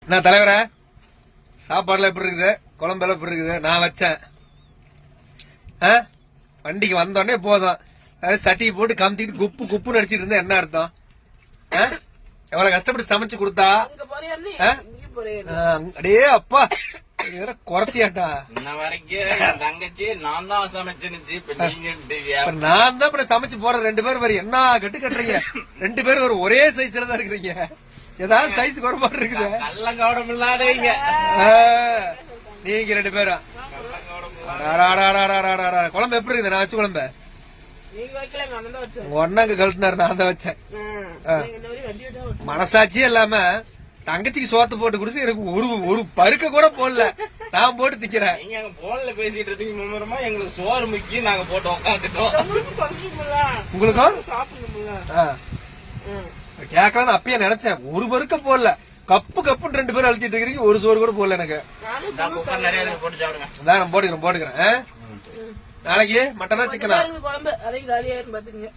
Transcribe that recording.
என்ன தலைவர சாப்பாடுல எப்படி இருக்குது, குழம்புல எப்படி இருக்குது? நான் வச்சேன். வண்டிக்கு வந்தோடனே போதும் சட்டியை போட்டு கமுத்திட்டு குப்பு குப்புன்னு அடிச்சிட்டு இருந்தா என்ன அர்த்தம்? எவ்வளவு கஷ்டப்பட்டு சமைச்சு கொடுத்தா அடே அப்பா குறத்தியாட்டா. தங்கச்சி நான் தான் சமைச்சு நான் தான் சமைச்சு போற. 2 பேர் வர என்ன கட்டு கட்டுறீங்க? 2 பேர் ஒரு ஒரே சைஸ்ல தான் இருக்கிறீங்க. ஏதாவது சைஸ் குறைபாடு இருக்குது. நல்ல கவனம் இல்லாதவங்க நீங்க 2 பேரும். குழம்பு எப்படி இருக்குது? நான் வச்சு குழம்பு ஒன்னாங்க கழட்டினாரு, நான் தான் வச்சேன். மனசாட்சியே இல்லாம தங்கச்சிக்கு சோத்து போட்டு கொடுத்து எனக்கு ஒரு பருக்க கூட போடல, நான் போட்டு திக்கிறேன். நீங்க போன்ல பேசிட்டு இருக்கீங்க மும்முரமா. எங்களுக்கு சோறு முக்கி நாங்க போட்டு உட்காந்துட்டோம். உங்களுக்கும் கேட்கலாம் அப்பயே நினைச்சேன். ஒரு பருக்க போடல, கப்பு கப்புன்னு 2 பேரும் அழிச்சிட்டு இருக்கிறீங்க. ஒரு சோறு கூட போடல எனக்கு. நிறைய போட்டு சாப்பிடுங்க. நான் போட்டுக்கிறேன். நாளைக்கு மட்டனா சிக்கனா? குழம்பு அதையும் காலியாயிரும் பாத்துக்கங்க.